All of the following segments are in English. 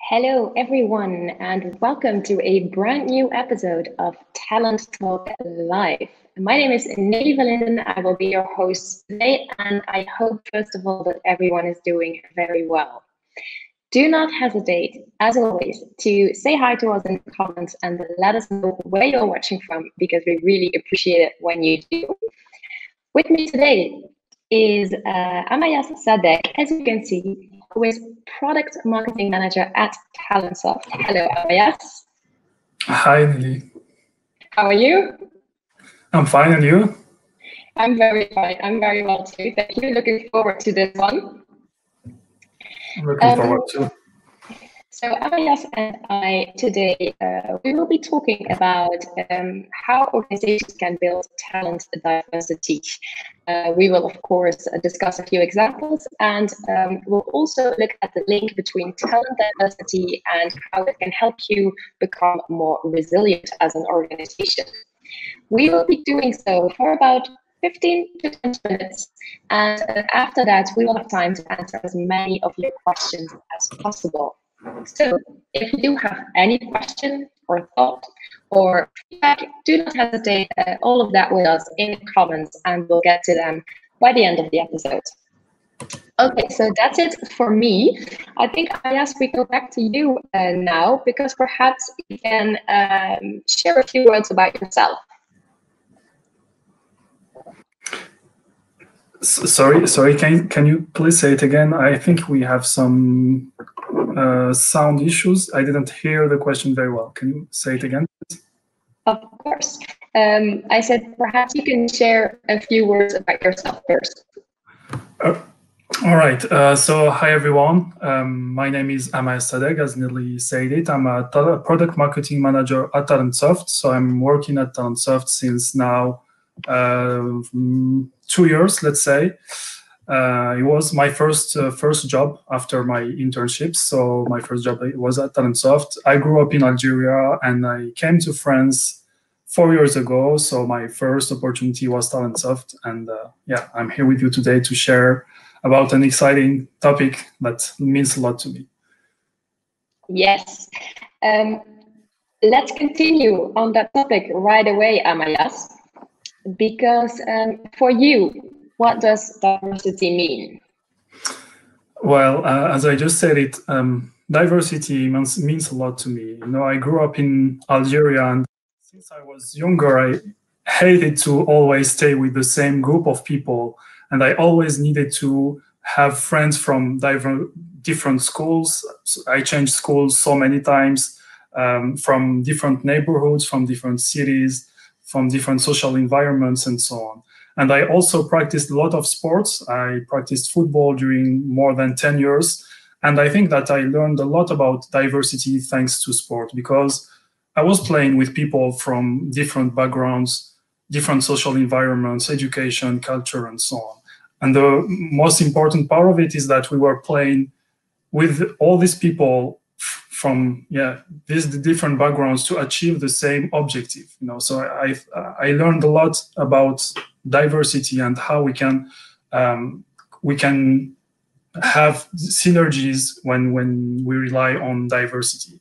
Hello, everyone, and welcome to a brand new episode of Talent Talk Live. My name is Nelly Valinden. I will be your host today, and I hope, first of all, that everyone is doing very well. Do not hesitate, as always, to say hi to us in the comments and let us know where you're watching from, because we really appreciate it when you do. With me today is Amayas Sadek, as you can see, who is Product Marketing Manager at TalentSoft. Hello, Amayas. Hi, Nelly. How are you? I'm fine, and you? I'm very fine. I'm very well too. Thank you. Looking forward to this one. I'm looking forward to. So Amayas and I today, we will be talking about how organizations can build talent diversity. We will, of course, discuss a few examples, and we'll also look at the link between talent diversity and how it can help you become more resilient as an organization. We will be doing so for about 15 to 20 minutes, and after that, we will have time to answer as many of your questions as possible. So if you do have any question or thought or feedback, do not hesitate, all of that with us in the comments, and we'll get to them by the end of the episode. Okay, so that's it for me. I think I ask we go back to you now, because perhaps you can share a few words about yourself. Sorry. Can you please say it again? I think we have some sound issues. I didn't hear the question very well. Can you say it again, please? Of course. I said perhaps you can share a few words about yourself first. All right. So hi everyone. My name is Amayas Sadek, as Nelly said it. I'm a product marketing manager at TalentSoft. So I'm working at TalentSoft since now 2 years, let's say. It was my first job after my internship. So my first job was at TalentSoft. I grew up in Algeria and I came to France 4 years ago. So my first opportunity was TalentSoft. And yeah, I'm here with you today to share about an exciting topic that means a lot to me. Yes. Let's continue on that topic right away, Amayas, because for you, what does diversity mean? Well, as I just said it, diversity means a lot to me. You know, I grew up in Algeria, and since I was younger, I hated to always stay with the same group of people, and I always needed to have friends from different schools. I changed schools so many times, from different neighborhoods, from different cities, from different social environments, and so on. And I also practiced a lot of sports. I practiced football during more than 10 years. And I think that I learned a lot about diversity thanks to sport, because I was playing with people from different backgrounds, different social environments, education, culture, and so on. And the most important part of it is that we were playing with all these people from these different backgrounds to achieve the same objective. You know, so I learned a lot about diversity and how we can have synergies when we rely on diversity.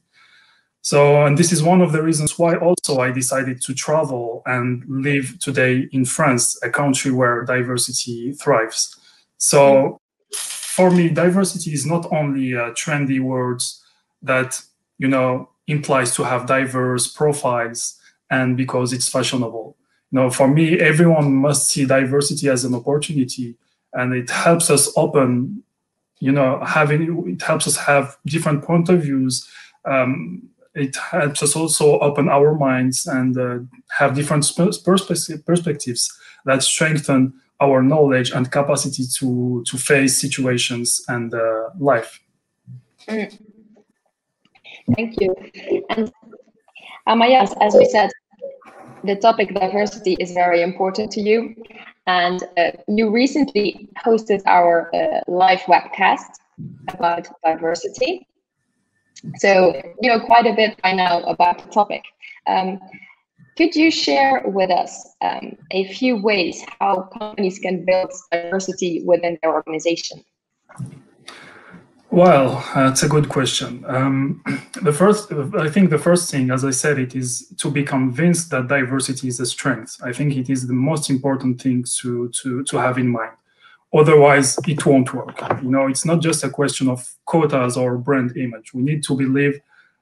So, and this is one of the reasons why also I decided to travel and live today in France, a country where diversity thrives. So for me, diversity is not only a trendy word that, you know, implies to have diverse profiles and because it's fashionable. No, for me, everyone must see diversity as an opportunity, and it helps us open, you know, it helps us have different point of views. It helps us also open our minds and have different perspectives that strengthen our knowledge and capacity to face situations and life. Thank you. And Amayas, as we said, the topic diversity is very important to you, and you recently hosted our live webcast about diversity. So you know quite a bit by now about the topic. Could you share with us a few ways how companies can build diversity within their organization? Well, it's a good question. I think the first thing, as I said, it is to be convinced that diversity is a strength. I think it is the most important thing to have in mind. Otherwise, it won't work. It's not just a question of quotas or brand image. We need to believe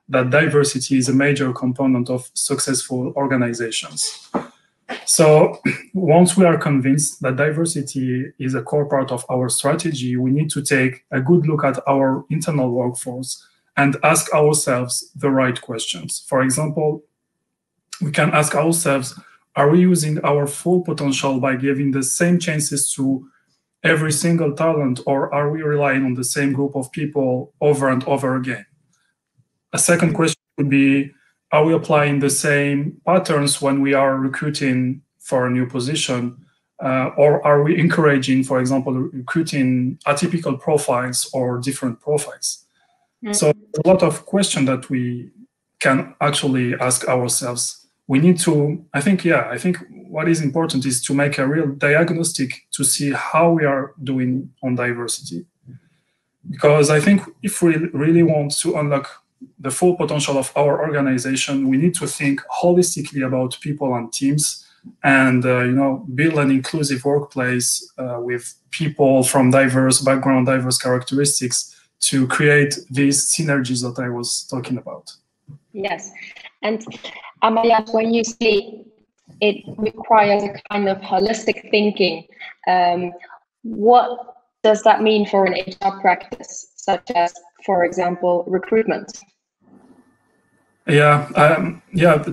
that diversity is a major component of successful organizations. So once we are convinced that diversity is a core part of our strategy, we need to take a good look at our internal workforce and ask ourselves the right questions. For example, we can ask ourselves, are we using our full potential by giving the same chances to every single talent, or are we relying on the same group of people over and over again? A second question would be, are we applying the same patterns when we are recruiting for a new position? Or are we encouraging, for example, recruiting atypical profiles or different profiles? So a lot of questions that we can actually ask ourselves. We need to, I think what is important is to make a real diagnostic to see how we are doing on diversity. Because I think if we really want to unlock the full potential of our organization, we need to think holistically about people and teams, and build an inclusive workplace with people from diverse background, diverse characteristics, to create these synergies that I was talking about. Yes, and Amalia, when you say it requires a kind of holistic thinking, what does that mean for an HR practice, such as, for example, recruitment? Yeah,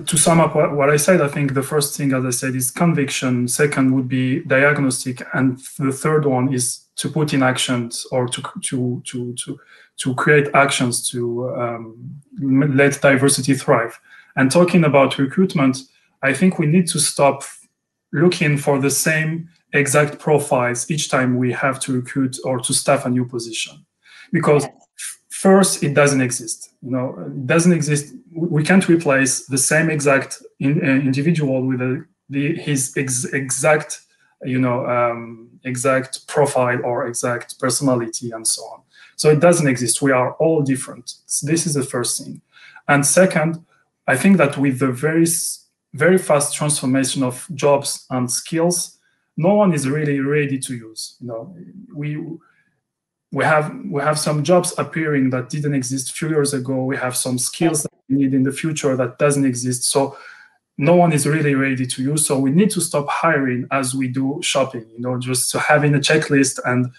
to sum up what I said, I think the first thing, as I said, is conviction. Second would be diagnostic, and the third one is to put in actions, or to create actions to let diversity thrive. And talking about recruitment, I think we need to stop looking for the same exact profiles each time we have to recruit or to staff a new position, because first, it doesn't exist. It doesn't exist. We can't replace the same exact individual with his exact, exact profile or exact personality and so on. So it doesn't exist. We are all different. So this is the first thing. And second, I think that with the very fast transformation of jobs and skills, no one is really ready to use. We have some jobs appearing that didn't exist a few years ago. We have some skills that we need in the future that doesn't exist. So no one is really ready to use. So we need to stop hiring as we do shopping, just to having a checklist and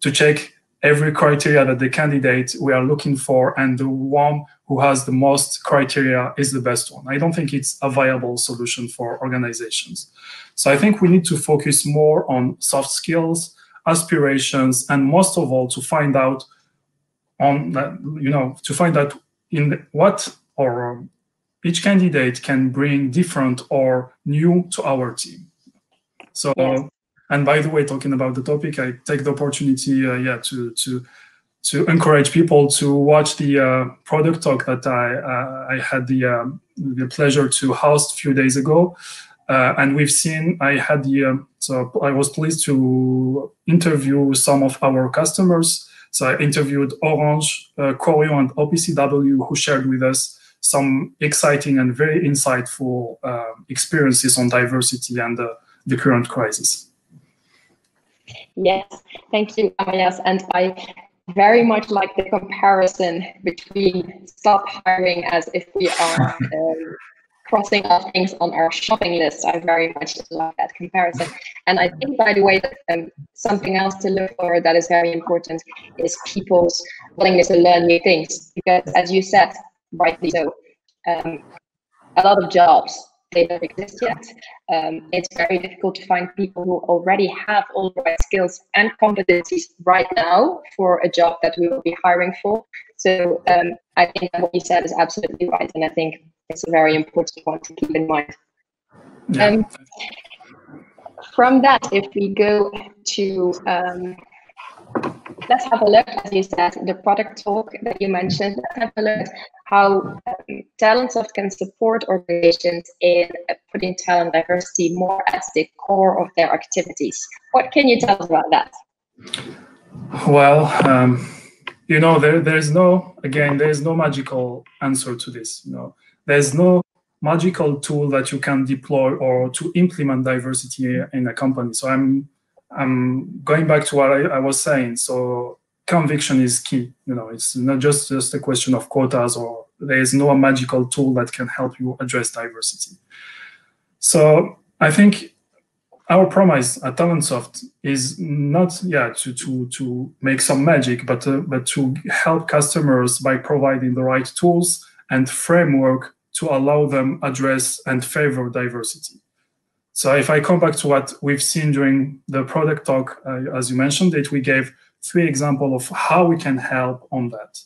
to check every criteria that the candidate we are looking for, and the one who has the most criteria is the best one. I don't think it's a viable solution for organizations. So I think we need to focus more on soft skills, aspirations, and most of all, to find out in what or each candidate can bring different or new to our team. So, yes. And by the way, talking about the topic, I take the opportunity, to encourage people to watch the product talk that I had the pleasure to host a few days ago. And so I was pleased to interview some of our customers. So I interviewed Orange, Choreo, and OPCW, who shared with us some exciting and very insightful experiences on diversity and the current crisis. Yes, thank you, Amalia. And I very much like the comparison between stop hiring as if we are crossing off things on our shopping list. I very much like that comparison. And I think, by the way, that something else to look for that is very important is people's willingness to learn new things. Because as you said, rightly so, a lot of jobs, they don't exist yet. It's very difficult to find people who already have all the right skills and competencies right now for a job that we will be hiring for. So I think that what you said is absolutely right. And I think it's a very important point to keep in mind. Yeah. From that, if we go to, let's have a look, as you said, the product talk that you mentioned. Let's have a look at how TalentTalk can support organizations in putting talent diversity more at the core of their activities. What can you tell us about that? Well, there's no magical answer to this. There's no magical tool that you can deploy or to implement diversity in a company. So I'm going back to what I was saying. So conviction is key. It's not just a question of quotas, or there is no magical tool that can help you address diversity. So I think our promise at TalentSoft is not to make some magic, but to help customers by providing the right tools and framework to allow them address and favor diversity. So if I come back to what we've seen during the product talk, as you mentioned it, we gave 3 examples of how we can help on that.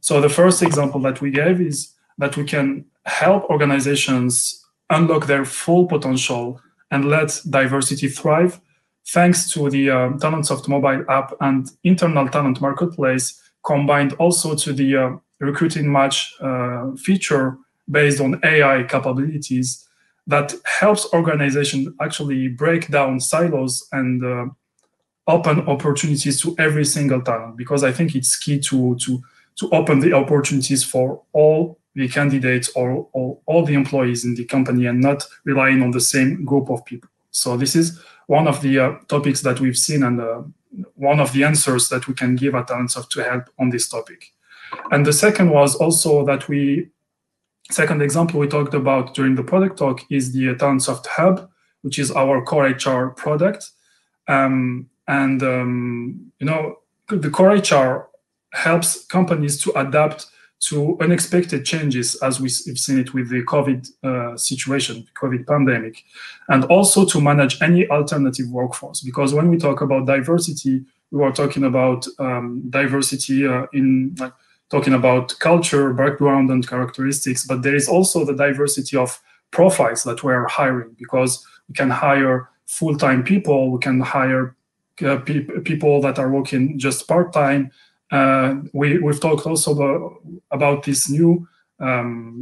So the first example that we gave is that we can help organizations unlock their full potential and let diversity thrive, thanks to the TalentSoft mobile app and internal talent marketplace, combined also to the recruiting match feature based on AI capabilities that helps organizations actually break down silos and open opportunities to every single talent, because I think it's key to open the opportunities for all the candidates or all the employees in the company and not relying on the same group of people. So this is one of the topics that we've seen and one of the answers that we can give at TalentSoft to help on this topic. And the second was also that second example we talked about during the product talk is the TalentSoft Hub, which is our core HR product. The core HR helps companies to adapt to unexpected changes, as we've seen it with the COVID situation, COVID pandemic, and also to manage any alternative workforce. Because when we talk about diversity, we are talking about diversity talking about culture, background, and characteristics, but there is also the diversity of profiles that we are hiring, because we can hire full-time people, we can hire people that are working just part-time. We've talked also about this new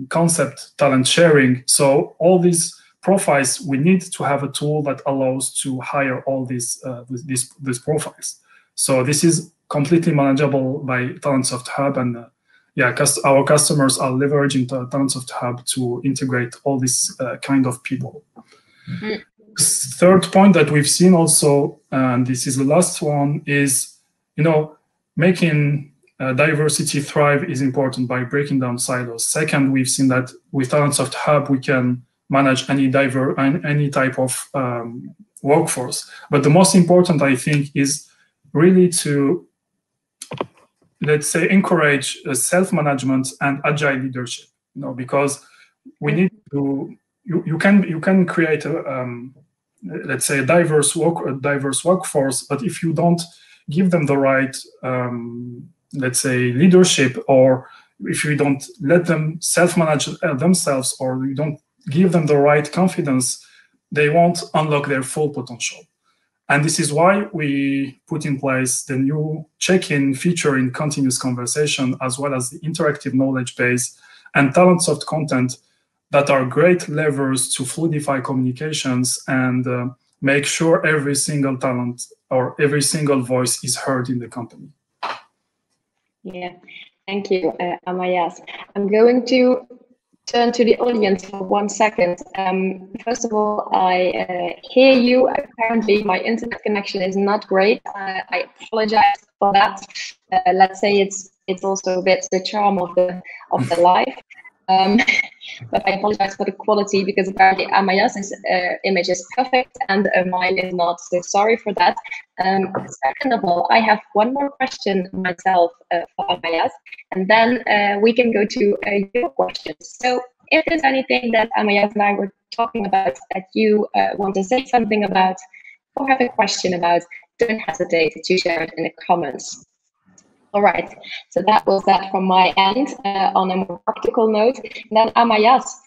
concept, talent sharing. So all these profiles, we need to have a tool that allows to hire all these profiles. So this is completely manageable by TalentSoft Hub, and our customers are leveraging the TalentSoft Hub to integrate all these kind of people. Mm-hmm. Third point that we've seen also, and this is the last one, is making diversity thrive is important by breaking down silos. Second, we've seen that with TalentSoft Hub we can manage any type of workforce. But the most important, I think, is really to, let's say, encourage self-management and agile leadership. Because we need to. You can create let's say a diverse workforce, but if you don't give them the right, let's say, leadership, or if you don't let them self-manage themselves, or you don't give them the right confidence, they won't unlock their full potential. And this is why we put in place the new check-in feature in continuous conversation, as well as the interactive knowledge base and TalentSoft content that are great levers to fluidify communications and make sure every single talent or every single voice is heard in the company. Yeah, thank you, Amayas. I'm going to turn to the audience for 1 second. First of all, I hear you. Apparently, my internet connection is not great. I apologize for that. Let's say it's also a bit the charm of the live. But I apologize for the quality, because apparently Amayas's image is perfect and mine is not. So sorry for that. Second of all, I have one more question myself for Amayas, and then we can go to your questions. So if there's anything that Amayas and I were talking about that you want to say something about or have a question about, don't hesitate to share it in the comments. All right, so that was that from my end on a more practical note. And then Amayas,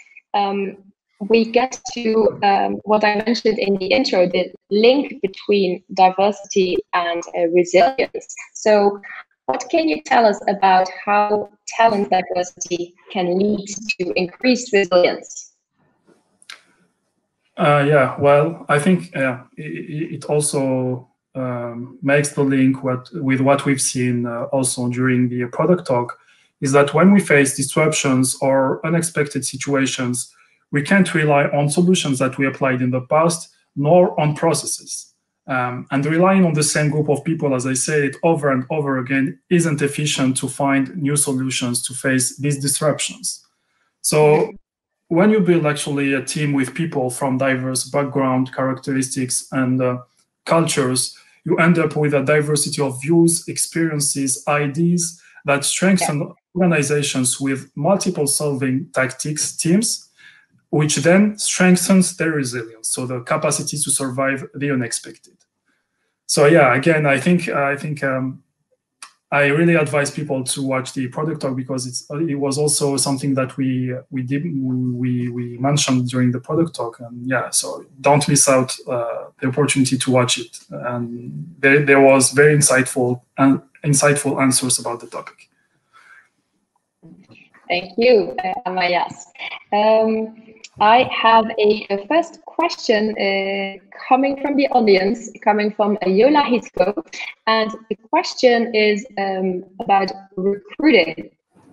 we get to what I mentioned in the intro, the link between diversity and resilience. So what can you tell us about how talent diversity can lead to increased resilience? Well, I think it also makes the link with what we've seen also during the product talk, is that when we face disruptions or unexpected situations, we can't rely on solutions that we applied in the past, nor on processes. And relying on the same group of people, as I said, over and over again, isn't efficient to find new solutions to face these disruptions. So when you build actually a team with people from diverse background, characteristics, and cultures, you end up with a diversity of views, experiences, ideas that strengthen organizations with multiple solving tactics teams, which then strengthens their resilience, so the capacity to survive the unexpected. So yeah, again, I think I really advise people to watch the product talk, because it was also something that we mentioned during the product talk, and yeah, so don't miss out the opportunity to watch it. And there was very insightful answers about the topic. Thank you, Amayas. I have a first question coming from the audience, coming from Yola Hitko, and the question is about recruiting.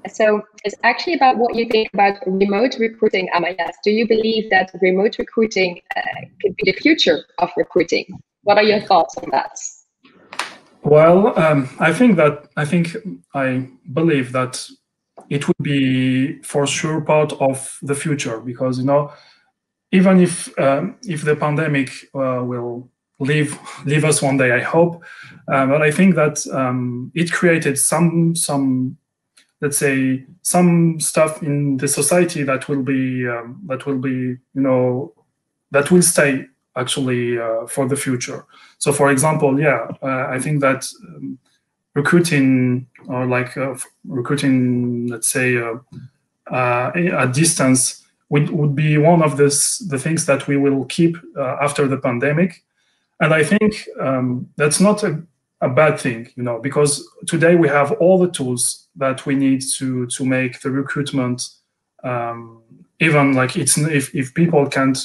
So it's actually about what you think about remote recruiting, Amayas. Do you believe that remote recruiting could be the future of recruiting? What are your thoughts on that? Well, I believe that it would be for sure part of the future, because even if the pandemic will leave us one day, I hope, but I think that it created some let's say some stuff in the society that will stay actually for the future. So for example, I think that recruiting, or recruiting, let's say at distance, would be one of the things that we will keep after the pandemic. And I think that's not a bad thing, because today we have all the tools that we need to make the recruitment, even like if people can't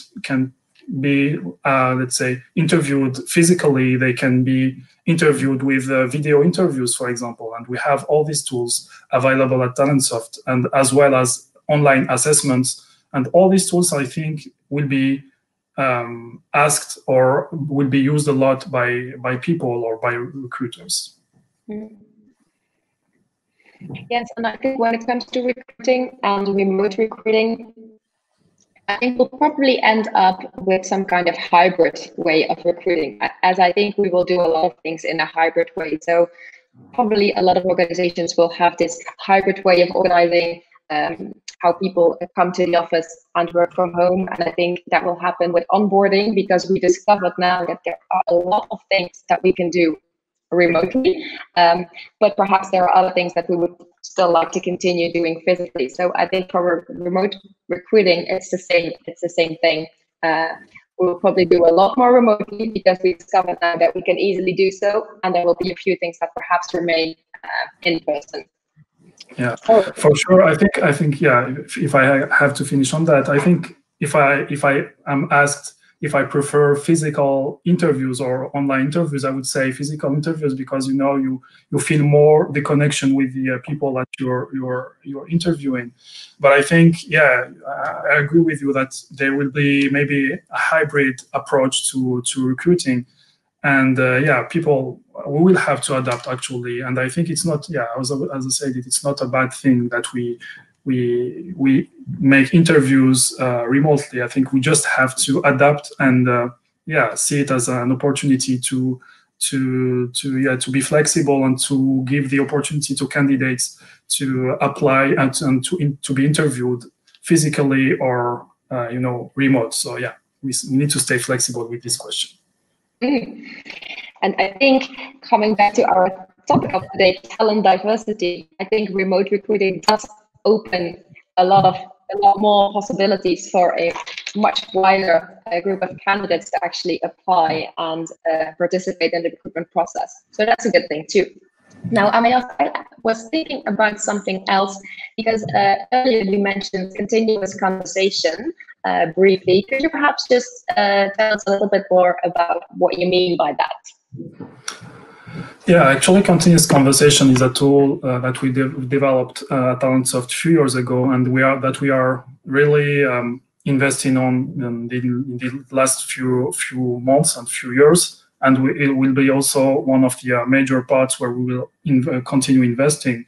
be let's say interviewed physically, they can be interviewed with video interviews, for example, and we have all these tools available at TalentSoft, and as well as online assessments, and all these tools I think will be asked or will be used a lot by people or by recruiters. Yes, and I think when it comes to recruiting and remote recruiting, I think we'll probably end up with some kind of hybrid way of recruiting, as I think we will do a lot of things in a hybrid way. So probably a lot of organizations will have this hybrid way of organizing how people come to the office and work from home. And I think that will happen with onboarding, because we discovered now that there are a lot of things that we can do remotely, but perhaps there are other things that we would still like to continue doing physically. So I think for remote recruiting, it's the same thing. We'll probably do a lot more remotely, because we discovered now that we can easily do so, and there will be a few things that perhaps remain in person. Yeah, for sure. I think yeah. If I have to finish on that, I think if I am asked if I prefer physical interviews or online interviews, I would say physical interviews, because you feel more the connection with the people that you're interviewing. But I think I agree with you that there will be maybe a hybrid approach to recruiting, and we will have to adapt actually. And I think it's not as I said, it's not a bad thing that we make interviews remotely. I think we just have to adapt and see it as an opportunity to be flexible, and to give the opportunity to candidates to apply and to be interviewed physically or remote. So we need to stay flexible with this question. And I think, coming back to our topic of today, talent diversity, I think remote recruiting does open a lot more possibilities for a much wider group of candidates to actually apply and participate in the recruitment process. So that's a good thing too. Now, I was thinking about something else, because earlier you mentioned continuous conversation briefly. Could you perhaps just tell us a little bit more about what you mean by that? Yeah, actually, continuous conversation is a tool that we developed at TalentSoft a few years ago, and we are really investing on in the last few months and few years, and it will be also one of the major parts where we will continue investing.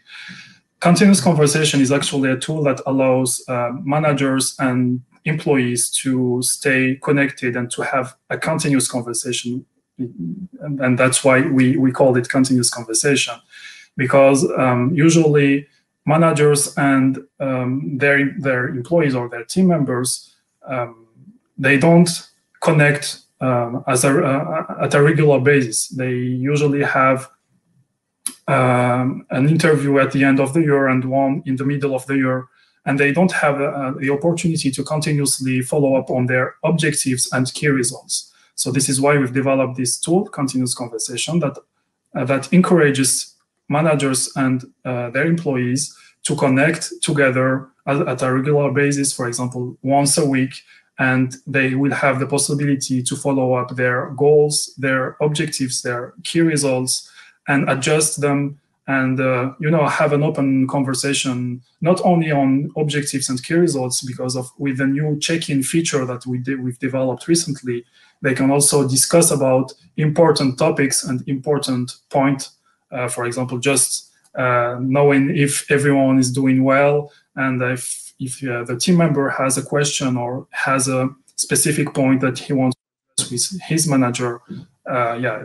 Continuous conversation is actually a tool that allows managers and employees to stay connected and to have a continuous conversation. And that's why we called it continuous conversation, because usually managers and their employees or their team members, they don't connect at a regular basis. They usually have an interview at the end of the year and one in the middle of the year, and they don't have the opportunity to continuously follow up on their objectives and key results. So this is why we've developed this tool, continuous conversation, that encourages managers and their employees to connect together at a regular basis, for example, once a week, and they will have the possibility to follow up their goals, their objectives, their key results, and adjust them, and have an open conversation, not only on objectives and key results, because with the new check-in feature that we've developed recently, they can also discuss about important topics and important point. For example, just knowing if everyone is doing well, and if the team member has a question or has a specific point that he wants to discuss with his manager.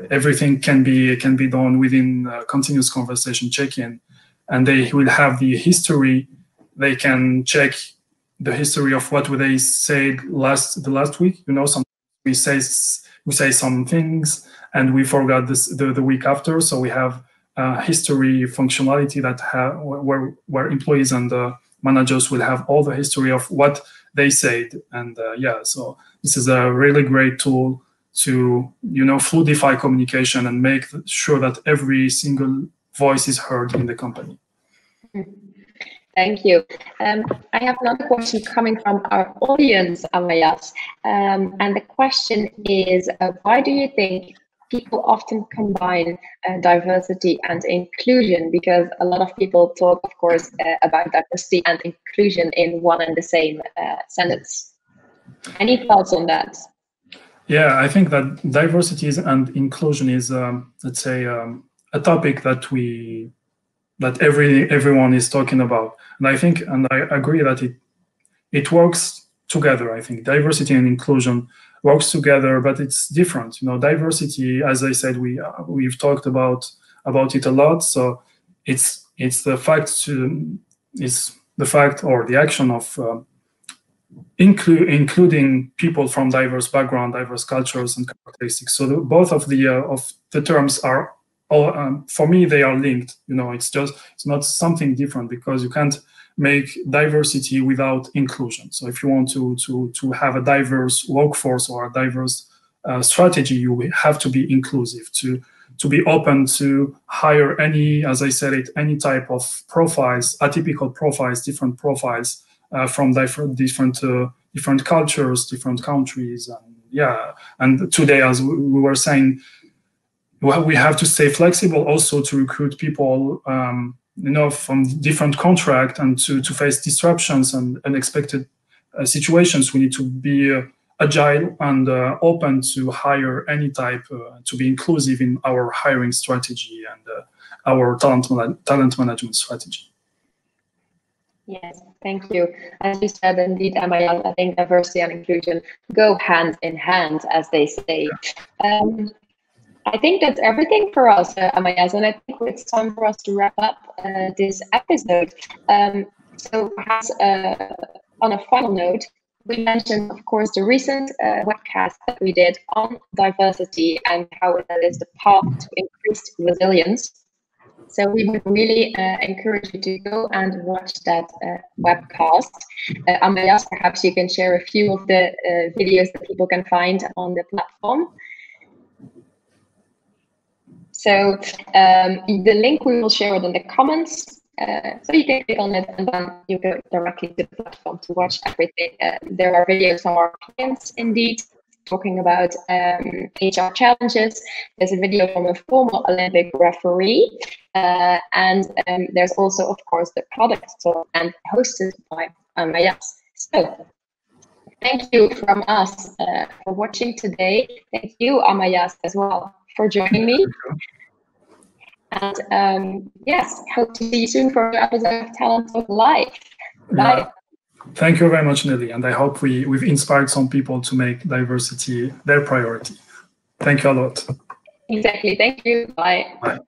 Everything can be done within continuous conversation check-in, and they will have the history. They can check the history of what they said the last week. Sometimes we say some things and we forgot the week after. So we have history functionality that where employees and managers will have all the history of what they said, and so this is a really great tool to fluidify communication and make sure that every single voice is heard in the company. Thank you. I have another question coming from our audience, Amayas, and the question is, why do you think people often combine diversity and inclusion? Because a lot of people talk, of course, about diversity and inclusion in one and the same sentence. Any thoughts on that? Yeah, I think that diversity and inclusion is, let's say, a topic that everyone is talking about, and I agree that it works together. I think diversity and inclusion works together, but it's different. Diversity, as I said, we've talked about it a lot. So it's the fact or the action of including people from diverse background, diverse cultures and characteristics. So both of the terms are, for me, they are linked. It's not something different, because you can't make diversity without inclusion. So if you want to have a diverse workforce or a diverse strategy, you have to be inclusive, to be open to hire any type of profiles, atypical profiles, different profiles from different cultures, different countries, and today, as we were saying, we have to stay flexible also to recruit people from different contracts, and to face disruptions and unexpected situations. We need to be agile and open to hire any type, to be inclusive in our hiring strategy and our talent management strategy. Yes, thank you. As you said, indeed, Amayal, I think diversity and inclusion go hand in hand, as they say. I think that's everything for us, Amayas, and I think it's time for us to wrap up this episode. So perhaps on a final note, we mentioned, of course, the recent webcast that we did on diversity and how that is the path to increased resilience. So we would really encourage you to go and watch that webcast. Amayas, perhaps you can share a few of the videos that people can find on the platform. So the link we will share it in the comments, so you can click on it and then you go directly to the platform to watch everything. There are videos from our clients, indeed, talking about HR challenges. There's a video from a former Olympic referee. And there's also, of course, the product talk and hosted by Amayas. So thank you from us for watching today. Thank you, Amayas, as well, for joining me. And yes, hope to see you soon for another episode of TalentTalk Live. Bye. Yeah. Thank you very much, Nelly. And I hope we've inspired some people to make diversity their priority. Thank you a lot. Exactly. Thank you. Bye. Bye.